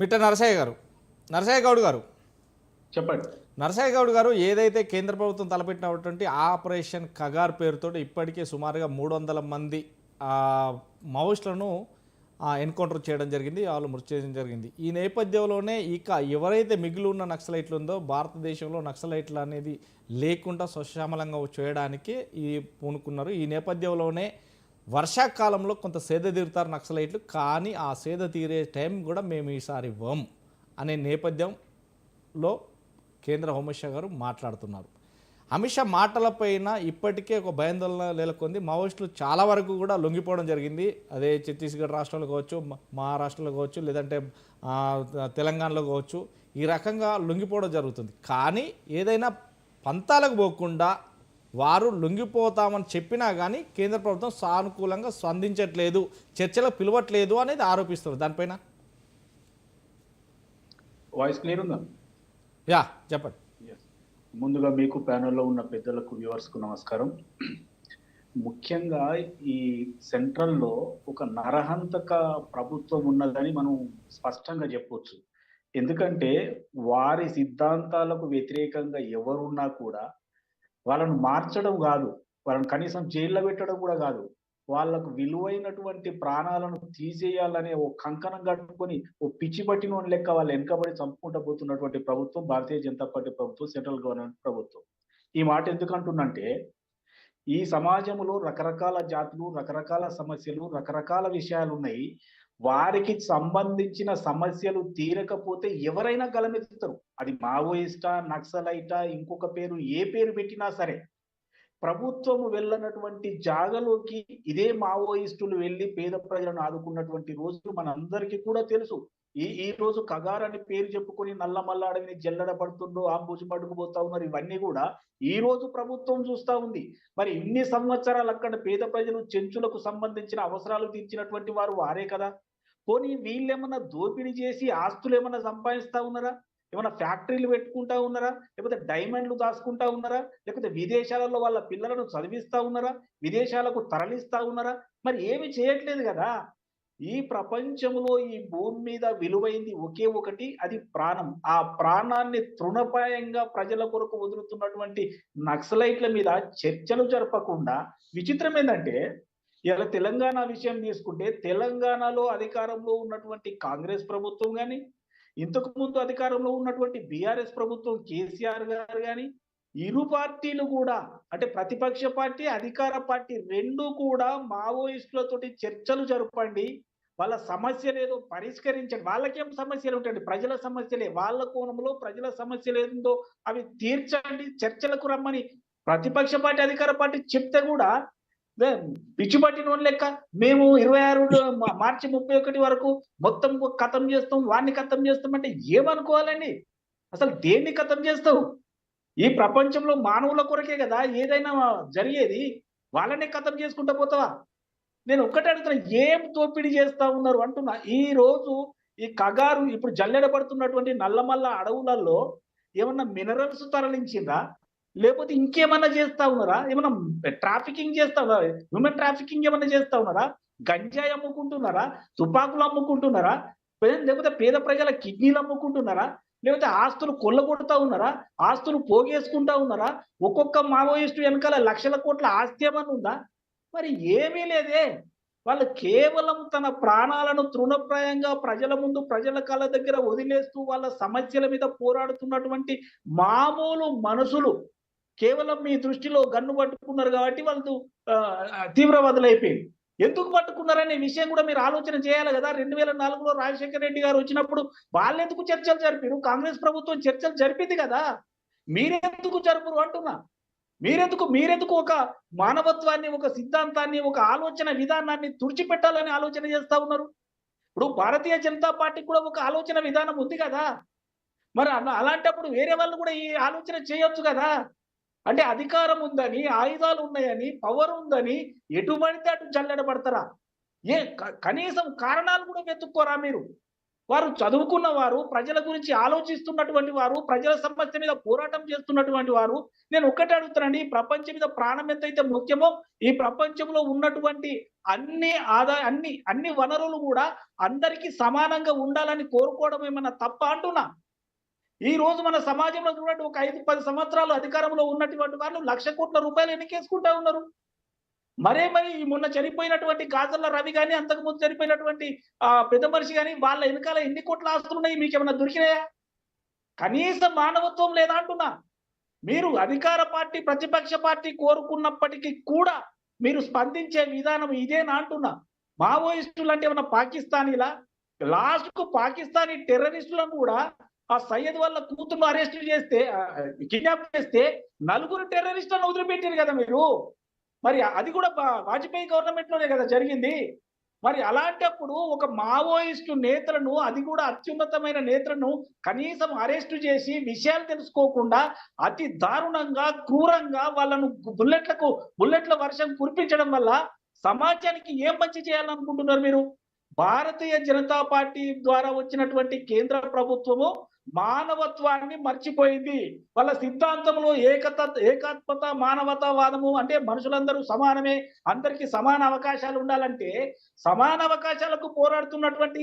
మిట్ట నరసయ్య గారు, నరసయ్య గౌడ్ గారు, చెప్పండి. నరసయ్య గౌడ్ గారు ఏదైతే కేంద్ర ప్రభుత్వం తలపెట్టినటువంటి ఆపరేషన్ కగార్ పేరుతో ఇప్పటికే సుమారుగా 300 మంది మావోయిస్టులను ఎన్కౌంటర్ చేయడం జరిగింది, వాళ్ళు మృతి చేయడం జరిగింది. ఈ నేపథ్యంలోనే ఇక ఎవరైతే మిగిలి ఉన్న నక్సలైట్లు ఉందో భారతదేశంలో నక్సలైట్లు అనేది లేకుండా స్వశ్యామలంగా చేయడానికి పూనుకున్నారు. ఈ నేపథ్యంలోనే వర్షాకాలంలో కొంత సేద తీరుతారు నక్సలైట్లు, కానీ ఆ సేద తీరే టైం కూడా మేము ఈసారి ఇవ్వం అనే నేపథ్యంలో కేంద్ర హోంశాఖ గారు మాట్లాడుతున్నారు. అమిత్ షా మాటలపైన ఇప్పటికే ఒక భయాందోళన నెలకొంది. మావోయిస్టులు చాలా వరకు కూడా లొంగిపోవడం జరిగింది. అదే ఛత్తీస్గఢ్ రాష్ట్రంలో కావచ్చు, మహారాష్ట్రలో కావచ్చు, లేదంటే తెలంగాణలో కావచ్చు, ఈ రకంగా లొంగిపోవడం జరుగుతుంది. కానీ ఏదైనా పంతాలకు పోకుండా వారు లొంగిపోతామని చెప్పినా కానీ కేంద్ర ప్రభుత్వం సానుకూలంగా స్పందించట్లేదు, చర్చలకు పిలవట్లేదు అనేది ఆరోపిస్తారు. దానిపైన వాయిస్ క్లియర్ ఉందా? యా చెప్పండి. ముందుగా మీకు ప్యానెల్లో ఉన్న పెద్దలకు వ్యూవర్స్కు నమస్కారం. ముఖ్యంగా ఈ సెంట్రల్లో ఒక నరహంతక ప్రభుత్వం ఉన్నదని మనం స్పష్టంగా చెప్పొచ్చు. ఎందుకంటే వారి సిద్ధాంతాలకు వ్యతిరేకంగా ఎవరున్నా కూడా వాళ్ళను మార్చడం కాదు, వాళ్ళని కనీసం జైల్లో పెట్టడం కూడా కాదు, వాళ్ళకు విలువైనటువంటి ప్రాణాలను తీసేయాలనే ఓ కంకణం కట్టుకొని ఓ పిచ్చి పట్టిన లెక్క వాళ్ళు వెనకబడి చంపుకుంటూ పోతున్నటువంటి ప్రభుత్వం భారతీయ జనతా పార్టీ ప్రభుత్వం, సెంట్రల్ గవర్నమెంట్ ప్రభుత్వం. ఈ మాట ఎందుకు అంటున్నంటే, ఈ సమాజంలో రకరకాల జాతులు, రకరకాల సమస్యలు, రకరకాల విషయాలు ఉన్నాయి. వారికి సంబంధించిన సమస్యలు తీరకపోతే ఎవరైనా గలమెత్తుతారు. అది మావోయిస్టా, నక్సలైటా, ఇంకొక పేరు ఏ పేరు పెట్టినా సరే. ప్రభుత్వము వెళ్ళనటువంటి జాగలోకి ఇదే మావోయిస్టులు వెళ్ళి పేద ప్రజలను ఆదుకున్నటువంటి రోజులు మనందరికీ కూడా తెలుసు. ఈ రోజు కగార్ అని పేరు చెప్పుకొని నల్లమల్ల అడవిని జల్లడ పడుతుండో ఆ భుజమడుగు పోతా ఉన్నారు. ఇవన్నీ కూడా ఈ రోజు ప్రభుత్వం చూస్తా ఉంది. మరి ఇన్ని సంవత్సరాలు అక్కడ పేద ప్రజలు చెంచులకు సంబంధించిన అవసరాలు తీర్చినటువంటి వారు వారే కదా. పోనీ వీళ్ళేమన్నా దోపిడీ చేసి ఆస్తులు ఏమన్నా సంపాదిస్తా ఉన్నారా? ఏమైనా ఫ్యాక్టరీలు పెట్టుకుంటా ఉన్నారా? లేకపోతే డైమండ్లు దాచుకుంటా ఉన్నారా? లేకపోతే విదేశాలలో వాళ్ళ పిల్లలను చదివిస్తా ఉన్నారా? విదేశాలకు తరలిస్తా ఉన్నారా? మరి ఏమి చేయట్లేదు కదా. ఈ ప్రపంచంలో ఈ భూమి మీద విలువైంది ఒకే ఒకటి, అది ప్రాణం. ఆ ప్రాణాన్ని తృణప్రాయంగా ప్రజల కొరకు వదులుతున్నటువంటి నక్సలైట్ల మీద చర్చలు జరపకుండా, విచిత్రం ఏంటంటే ఇలా తెలంగాణ విషయం తీసుకుంటే, తెలంగాణలో అధికారంలో ఉన్నటువంటి కాంగ్రెస్ ప్రభుత్వం కానీ, ఇంతకు ముందు అధికారంలో ఉన్నటువంటి బీఆర్ఎస్ ప్రభుత్వం కేసీఆర్ గారు కానీ, ఇరు పార్టీలు కూడా, అంటే ప్రతిపక్ష పార్టీ, అధికార పార్టీ రెండు కూడా మావోయిస్టులతోటి చర్చలు జరపండి, వాళ్ళ సమస్యలు ఏదో పరిష్కరించండి. వాళ్ళకేం సమస్యలు ఉంటాయండి? ప్రజల సమస్యలే. వాళ్ళ కోణంలో ప్రజల సమస్యలు ఏందో అవి తీర్చండి, చర్చలకు రమ్మని ప్రతిపక్ష పార్టీ, అధికార పార్టీ చెప్తే కూడా పిచ్చి పట్టిన లెక్క మేము 26 మార్చి 31 వరకు మొత్తం ఖతం చేస్తాం, వాడిని ఖతం చేస్తాం అంటే ఏమనుకోవాలండి? అసలు దేన్ని ఖతం చేస్తావు? ఈ ప్రపంచంలో మానవుల కొరకే కదా ఏదైనా జరిగేది. వాళ్ళనే ఖతం చేసుకుంటూ పోతావా? నేను ఒక్కటే అడుగుతున్నా, ఏం దోపిడీ చేస్తా ఉన్నారు అంటున్నా. ఈ రోజు ఈ కగారు ఇప్పుడు జల్లెడ పడుతున్నటువంటి నల్లమల్ల అడవులలో ఏమన్నా మినరల్స్ తరలించిందా? లేకపోతే ఇంకేమన్నా చేస్తా ఉన్నారా? ఏమన్నా ట్రాఫికింగ్ చేస్తా ఉన్నారా? హ్యూమన్ ట్రాఫికింగ్ ఏమన్నా చేస్తా ఉన్నారా? గంజాయి అమ్ముకుంటున్నారా? తుపాకులు అమ్ముకుంటున్నారా? లేకపోతే పేద ప్రజల కిడ్నీలు అమ్ముకుంటున్నారా? లేకపోతే ఆస్తులు కొల్లగొడతా ఉన్నారా? ఆస్తులు పోగేసుకుంటా ఉన్నారా? ఒక్కొక్క మావోయిస్టు వెనకాల లక్షల కోట్ల ఆస్తి ఏమన్నా ఉందా? మరి ఏమీ లేదే. వాళ్ళు కేవలం తన ప్రాణాలను తృణప్రాయంగా ప్రజల ముందు, ప్రజల కళ్ళ దగ్గర వదిలేస్తూ వాళ్ళ సమస్యల మీద పోరాడుతున్నటువంటి మామూలు మనుషులు. కేవలం మీ దృష్టిలో గన్ను పట్టుకున్నారు కాబట్టి వాళ్ళు తీవ్రవాదులైపోయింది. ఎందుకు పట్టుకున్నారనే విషయం కూడా మీరు ఆలోచన చేయాలి కదా. 2004లో రాజశేఖర రెడ్డి గారు వచ్చినప్పుడు వాళ్ళెందుకు చర్చలు జరిపారు? కాంగ్రెస్ ప్రభుత్వం చర్చలు జరిపింది కదా. మీరెందుకు జరుపురు అంటున్నా. మీరెందుకు ఒక మానవత్వాన్ని, ఒక సిద్ధాంతాన్ని, ఒక ఆలోచన విధానాన్ని తుడిచిపెట్టాలని ఆలోచన చేస్తా ఉన్నారు? ఇప్పుడు భారతీయ జనతా పార్టీకి కూడా ఒక ఆలోచన విధానం ఉంది కదా. మరి అలాంటప్పుడు వేరే వాళ్ళు కూడా ఈ ఆలోచన చేయొచ్చు కదా. అంటే అధికారం ఉందని, ఆయుధాలు ఉన్నాయని, పవర్ ఉందని ఎటు పడితే అటు జల్లెడ పడతారా? కనీసం కారణాలు కూడా వెతుక్కోరా మీరు? వారు చదువుకున్న వారు, ప్రజల గురించి ఆలోచిస్తున్నటువంటి వారు, ప్రజల సమస్య మీద పోరాటం చేస్తున్నటువంటి వారు. నేను ఒక్కటే అడుగుతానండి, ఈ ప్రపంచం మీద ప్రాణం ఎంతైతే ముఖ్యమో, ఈ ప్రపంచంలో ఉన్నటువంటి అన్ని వనరులు కూడా అందరికీ సమానంగా ఉండాలని కోరుకోవడం ఏమన్నా తప్పా అంటున్నా. ఈ రోజు మన సమాజంలో చూడండి, ఒక 5, 10 సంవత్సరాలు అధికారంలో ఉన్నటువంటి వాళ్ళు ₹1,00,00,000 ఎన్నికేసుకుంటా ఉన్నారు. మరి ఈ మొన్న చనిపోయినటువంటి గాజల్ల రవి గాని, అంతకుముందు చనిపోయినటువంటి పెద్ద మనిషి గాని, వాళ్ళ వెనకాల ఎన్ని కోట్ల ఆస్తులున్నాయి మీకేమన్నా దొరికినాయా? కనీస మానవత్వం లేదా అంటున్నా. మీరు అధికార పార్టీ, ప్రతిపక్ష పార్టీ కోరుకున్నప్పటికీ కూడా మీరు స్పందించే విధానం ఇదేనా అంటున్నా. మావోయిస్టులు అంటే ఏమన్నా పాకిస్తానీలా? లాస్ట్‌కు పాకిస్తానీ టెర్రరిస్టులను కూడా ఆ సయ్యద్ వాళ్ళ కూతుర్ని అరెస్ట్ చేస్తే, కిడ్నాప్ చేస్తే నలుగురు టెర్రరిస్టులను వదిలిపెట్టారు కదా మీరు. మరి అది కూడా వాజ్పేయి గవర్నమెంట్ లోనే కదా జరిగింది. మరి అలాంటప్పుడు ఒక మావోయిస్టు నేతలను, అది కూడా అత్యున్నతమైన నేతలను కనీసం అరెస్టు చేసి విషయాలు తెలుసుకోకుండా అతి దారుణంగా, క్రూరంగా వాళ్ళను బుల్లెట్ల వర్షం కురిపించడం వల్ల సమాజానికి ఏం మంచి చేయాలనుకుంటున్నారు మీరు? భారతీయ జనతా పార్టీ ద్వారా వచ్చినటువంటి కేంద్ర ప్రభుత్వము మానవత్వాన్ని మర్చిపోయింది. వాళ్ళ సిద్ధాంతంలో ఏకాత్మత, మానవతావాదము అంటే మనుషులందరూ సమానమే, అందరికీ సమాన అవకాశాలు ఉండాలంటే, సమాన అవకాశాలకు పోరాడుతున్నటువంటి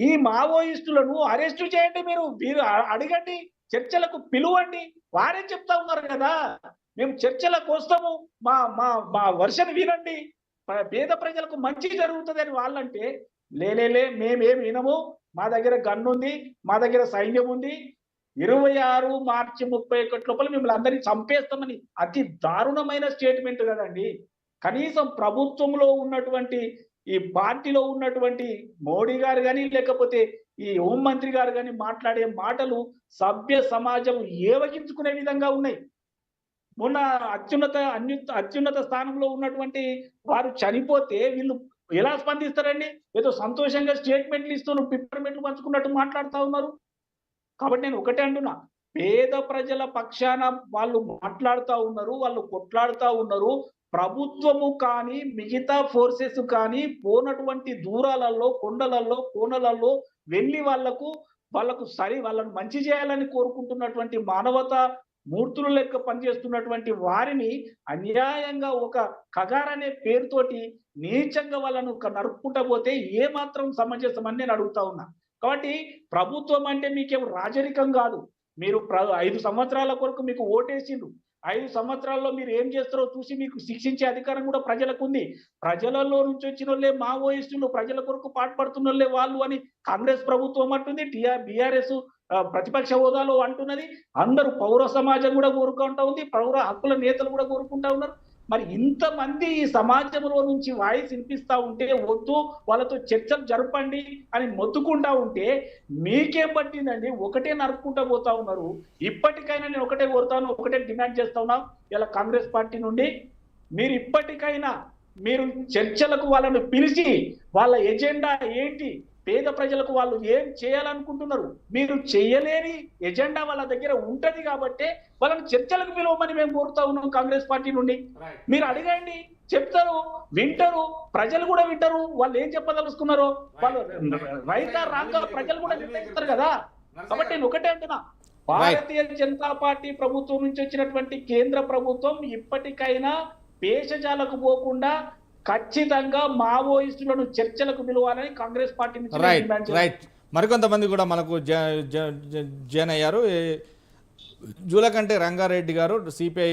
ఈ మావోయిస్టులను అరెస్టు చేయండి మీరు అడగండి, చర్చలకు పిలువండి. వారే చెప్తా ఉన్నారు కదా, మేము చర్చలకు వస్తాము, మా మా మా వర్షన్ వినండి, పేద ప్రజలకు మంచి జరుగుతుంది అని వాళ్ళంటే, మేమేం వినము, మా దగ్గర గన్ ఉంది, మా దగ్గర సైన్యం ఉంది, 26 మార్చి 31 లోపల మిమ్మల్ని అందరినీ చంపేస్తామని అతి దారుణమైన స్టేట్మెంట్ కదండి. కనీసం ప్రభుత్వంలో ఉన్నటువంటి, ఈ పార్టీలో ఉన్నటువంటి మోడీ గారు గాని, లేకపోతే ఈ హోం మంత్రి గారు గాని మాట్లాడే మాటలు సభ్య సమాజం ఏవగించుకునే విధంగా ఉన్నాయి. మొన్న అత్యున్నత స్థానంలో ఉన్నటువంటి వారు చనిపోతే వీళ్ళు ఎలా స్పందిస్తారండి? ఏదో సంతోషంగా స్టేట్మెంట్లు ఇస్తూ పిప్పర్మెంట్లు పంచుకున్నట్టు మాట్లాడుతా ఉన్నారు. కాబట్టి నేను ఒకటే అంటున్నా, పేద ప్రజల పక్షాన వాళ్ళు మాట్లాడుతా ఉన్నారు, వాళ్ళు కొట్లాడుతా ఉన్నారు. ప్రభుత్వము కానీ, మిగతా ఫోర్సెస్ కానీ పోనటువంటి దూరాలలో, కొండలలో, కోనలలో వెళ్ళి వాళ్ళను మంచి చేయాలని కోరుకుంటున్నటువంటి మానవతా మూర్తులు లెక్క పనిచేస్తున్నటువంటి వారిని అన్యాయంగా ఒక కగార్ అనే పేరుతోటి నీచంగా వాళ్ళను నరుక్కుంటా పోతే ఏ మాత్రం సమంజసమని నేను అడుగుతా ఉన్నా. కాబట్టి ప్రభుత్వం అంటే మీకేం రాజరికం కాదు. మీరు 5 సంవత్సరాల కొరకు మీకు ఓటేసిండ్రు. 5 సంవత్సరాల్లో మీరు ఏం చేస్తారో చూసి మీకు శిక్షించే అధికారం కూడా ప్రజలకుంది. ప్రజలలో నుంచి వచ్చినోళ్ళే మావోయిస్టులు, ప్రజల కొరకు పాటుపడుతున్నోళ్ళే వాళ్ళు అని కాంగ్రెస్ ప్రభుత్వం అంటుంది, బీఆర్ఎస్ ప్రతిపక్ష హోదాలో అంటున్నది. అందరూ పౌర సమాజం కూడా కోరుకుంటా ఉంది, పౌర హక్కుల నేతలు కూడా కోరుకుంటా ఉన్నారు. మరి ఇంతమంది ఈ సమాజంలో నుంచి వాయిస్ వినిపిస్తా ఉంటే, వద్దు వాళ్ళతో చర్చలు జరపండి అని మొత్తుకుంటా ఉంటే మీకేం పట్టిందండి? ఒకటే నరుక్కుంటా పోతా ఉన్నారు. ఇప్పటికైనా నేను ఒకటే కోరుతాను, ఒకటే డిమాండ్ చేస్తా ఉన్నా ఇలా కాంగ్రెస్ పార్టీ నుండి, మీరు ఇప్పటికైనా మీరు చర్చలకు వాళ్ళను పిలిచి వాళ్ళ ఎజెండా ఏంటి, పేద ప్రజలకు వాళ్ళు ఏం చేయాలనుకుంటున్నారు, మీరు చేయలేని ఎజెండా వాళ్ళ దగ్గర ఉంటది కాబట్టి వాళ్ళని చర్చలకు పిలవమని మేము కోరుతా ఉన్నాం కాంగ్రెస్ పార్టీ నుండి. మీరు అడగండి, చెప్తారు, వింటారు, ప్రజలు కూడా వింటారు. వాళ్ళు ఏం చెప్పదలుచుకున్నారో వాళ్ళు రైతా రాంగా ప్రజలు కూడా నిర్ణయిస్తారు కదా. కాబట్టి నేను ఒకటే అంటున్నా, భారతీయ జనతా పార్టీ ప్రభుత్వం నుంచి వచ్చినటువంటి కేంద్ర ప్రభుత్వం ఇప్పటికైనా పేషజాలకు పోకుండా ఖచ్చితంగా మావోయిస్టులను చర్చలకు పిలవాలని కాంగ్రెస్ పార్టీ నుంచి డిమాండ్ చేస్తున్నారు. రైట్. మరికొంతమంది కూడా మనకు జాయిన్ అయ్యారు. జూలకంటి రంగారెడ్డి గారు, సిపిఐ